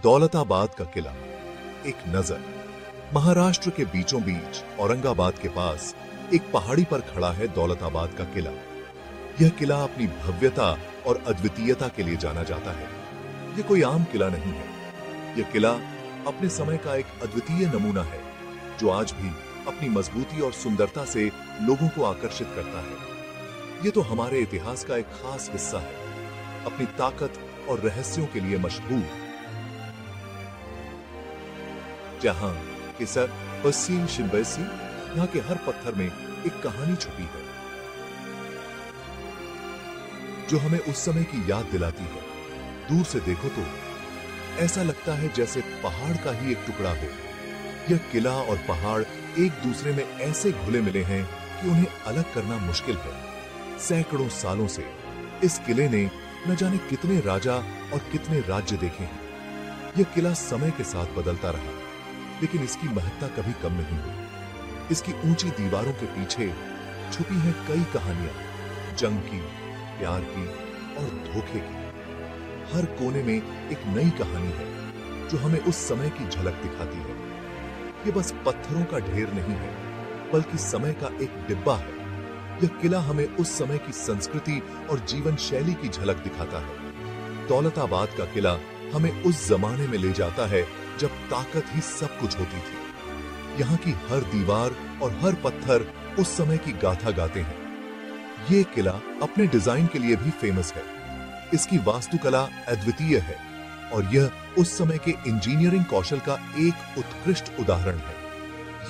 दौलताबाद का किला। एक नजर। महाराष्ट्र के बीचों बीच औरंगाबाद के पास एक पहाड़ी पर खड़ा है दौलताबाद का किला। यह किला अपनी भव्यता और अद्वितीयता के लिए जाना जाता है। यह कोई आम किला नहीं है। यह किला अपने समय का एक अद्वितीय नमूना है, जो आज भी अपनी मजबूती और सुंदरता से लोगों को आकर्षित करता है। यह तो हमारे इतिहास का एक खास हिस्सा है, अपनी ताकत और रहस्यों के लिए मशहूर। जहां किसर पस्सी शिंबैसी, यहाँ के हर पत्थर में एक कहानी छुपी है, जो हमें उस समय की याद दिलाती है। दूर से देखो तो ऐसा लगता है जैसे पहाड़ का ही एक टुकड़ा हो। यह किला और पहाड़ एक दूसरे में ऐसे घुले मिले हैं कि उन्हें अलग करना मुश्किल है। सैकड़ों सालों से इस किले ने न जाने कितने राजा और कितने राज्य देखे हैं। यह किला समय के साथ बदलता रहा, लेकिन इसकी महत्ता कभी कम नहीं हुई। इसकी ऊंची दीवारों के पीछे छुपी हैं कई कहानियां, जंग की, प्यार की और धोखे की। हर कोने में एक नई कहानी है, जो हमें उस समय की झलक दिखाती है। यह बस पत्थरों का ढेर नहीं है, बल्कि समय का एक डिब्बा है। यह किला हमें उस समय की संस्कृति और जीवन शैली की झलक दिखाता है। दौलताबाद का किला हमें उस जमाने में ले जाता है जब ताकत ही सब कुछ होती थी। यहाँ की हर दीवार और हर पत्थर उस समय की गाथा गाते हैं। ये किला अपने डिजाइन के लिए भी फेमस है। इसकी वास्तुकला अद्वितीय है और यह उस समय के इंजीनियरिंग कौशल का एक उत्कृष्ट उदाहरण है।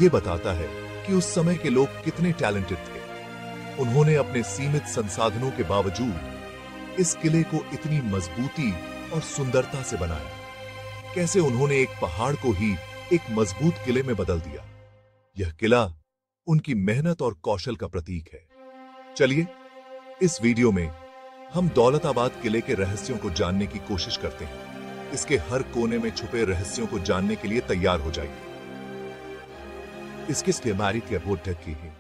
यह बताता है कि उस समय के लोग कितने टैलेंटेड थे। उन्होंने अपने सीमित संसाधनों के बावजूद इस किले को इतनी मजबूती और सुंदरता से बनाया। कैसे उन्होंने एक पहाड़ को ही एक मजबूत किले में बदल दिया। यह किला उनकी मेहनत और कौशल का प्रतीक है। चलिए, इस वीडियो में हम दौलताबाद किले के रहस्यों को जानने की कोशिश करते हैं। इसके हर कोने में छुपे रहस्यों को जानने के लिए तैयार हो जाइए। इसकी हमारी रिपोर्ट की है।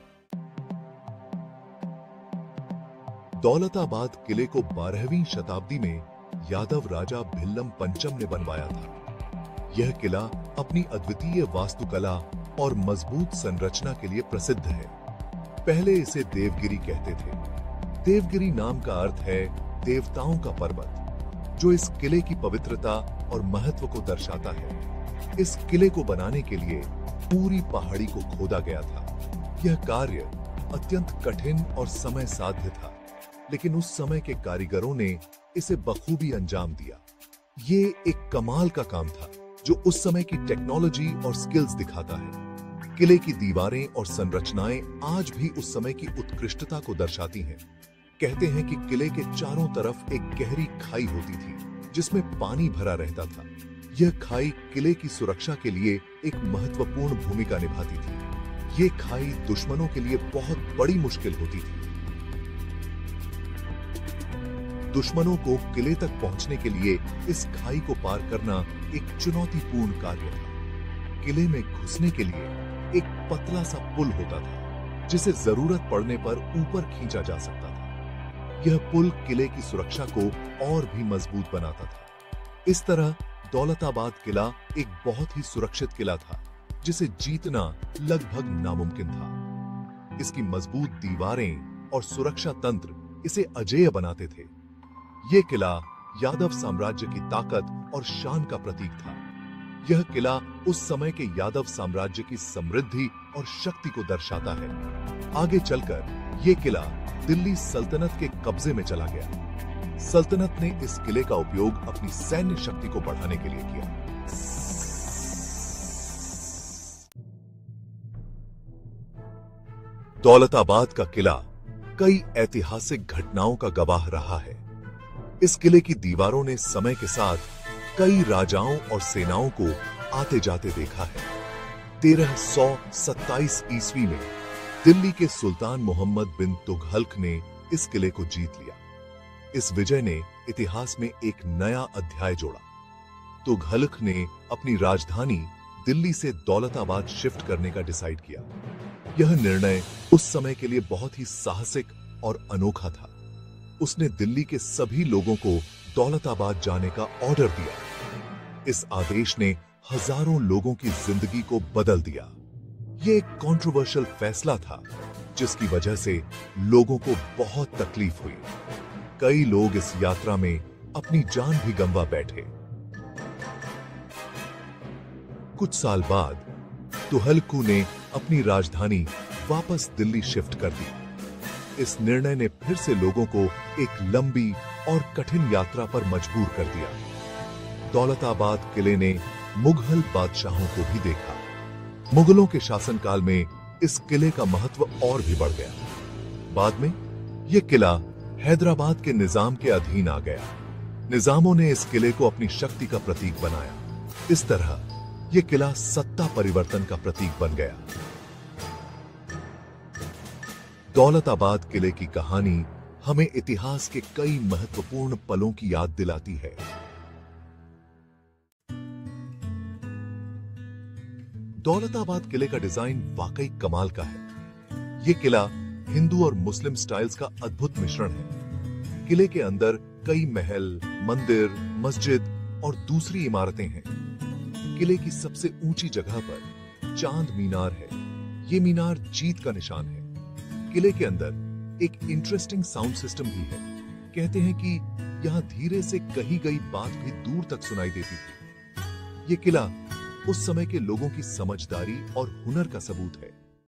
दौलताबाद किले को 12वीं शताब्दी में यादव राजा भिल्लम पंचम ने बनवाया था। यह किला अपनी अद्वितीय वास्तुकला और मजबूत संरचना के लिए प्रसिद्ध है। पहले इसे देवगिरी कहते थे। देवगिरी नाम का अर्थ है देवताओं का पर्वत, जो इस किले की पवित्रता और महत्व को दर्शाता है। इस किले को बनाने के लिए पूरी पहाड़ी को खोदा गया था। यह कार्य अत्यंत कठिन और समय साध्य था, लेकिन उस समय के कारीगरों ने इसे बखूबी अंजाम दिया। ये एक कमाल का काम था, जो उस समय की टेक्नोलॉजी और स्किल्स दिखाता है। किले की दीवारें और संरचनाएं आज भी उस समय की उत्कृष्टता को दर्शाती हैं। कहते हैं कि किले के चारों तरफ एक गहरी खाई होती थी, जिसमें पानी भरा रहता था। यह खाई किले की सुरक्षा के लिए एक महत्वपूर्ण भूमिका निभाती थी। यह खाई दुश्मनों के लिए बहुत बड़ी मुश्किल होती थी। दुश्मनों को किले तक पहुंचने के लिए इस खाई को पार करना एक चुनौतीपूर्ण कार्य था। किले में घुसने के लिए एक पतला सा पुल होता था, जिसे जरूरत पड़ने पर ऊपर खींचा जा सकता था। यह पुल किले की सुरक्षा को और भी मजबूत बनाता था। इस तरह दौलताबाद किला एक बहुत ही सुरक्षित किला था, जिसे जीतना लगभग नामुमकिन था। इसकी मजबूत दीवारें और सुरक्षा तंत्र इसे अजेय बनाते थे। यह किला यादव साम्राज्य की ताकत और शान का प्रतीक था। यह किला उस समय के यादव साम्राज्य की समृद्धि और शक्ति को दर्शाता है। आगे चलकर यह किला दिल्ली सल्तनत के कब्जे में चला गया। सल्तनत ने इस किले का उपयोग अपनी सैन्य शक्ति को बढ़ाने के लिए किया। दौलताबाद का किला कई ऐतिहासिक घटनाओं का गवाह रहा है। इस किले की दीवारों ने समय के साथ कई राजाओं और सेनाओं को आते जाते देखा है। 1327 ईस्वी में दिल्ली के सुल्तान मोहम्मद बिन तुगलक ने इस किले को जीत लिया। इस विजय ने इतिहास में एक नया अध्याय जोड़ा। तुगलक ने अपनी राजधानी दिल्ली से दौलताबाद शिफ्ट करने का डिसाइड किया। यह निर्णय उस समय के लिए बहुत ही साहसिक और अनोखा था। उसने दिल्ली के सभी लोगों को दौलताबाद जाने का ऑर्डर दिया। इस आदेश ने हजारों लोगों की जिंदगी को बदल दिया। ये एक कंट्रोवर्शियल फैसला था जिसकी वजह से लोगों को बहुत तकलीफ हुई। कई लोग इस यात्रा में अपनी जान भी गंवा बैठे। कुछ साल बाद तुगलकू ने अपनी राजधानी वापस दिल्ली शिफ्ट कर दी। इस निर्णय ने फिर से लोगों को एक लंबी और कठिन यात्रा पर मजबूर कर दिया। दौलताबाद किले ने मुगल बादशाहों को भी देखा। मुगलों के शासनकाल में इस किले का महत्व और भी बढ़ गया। बाद में यह किला हैदराबाद के निजाम के अधीन आ गया। निजामों ने इस किले को अपनी शक्ति का प्रतीक बनाया। इस तरह यह किला सत्ता परिवर्तन का प्रतीक बन गया। दौलताबाद किले की कहानी हमें इतिहास के कई महत्वपूर्ण पलों की याद दिलाती है। दौलताबाद किले का डिजाइन वाकई कमाल का है। यह किला हिंदू और मुस्लिम स्टाइल्स का अद्भुत मिश्रण है। किले के अंदर कई महल, मंदिर, मस्जिद और दूसरी इमारतें हैं। किले की सबसे ऊंची जगह पर चांद मीनार है। यह मीनार जीत का निशान है। किले के अंदर एक इंटरेस्टिंग साउंड सिस्टम भी है। कहते हैं कि यहां धीरे से कही गई बात भी दूर तक सुनाई देती थी। यह किला उस समय के लोगों की समझदारी और हुनर का सबूत है।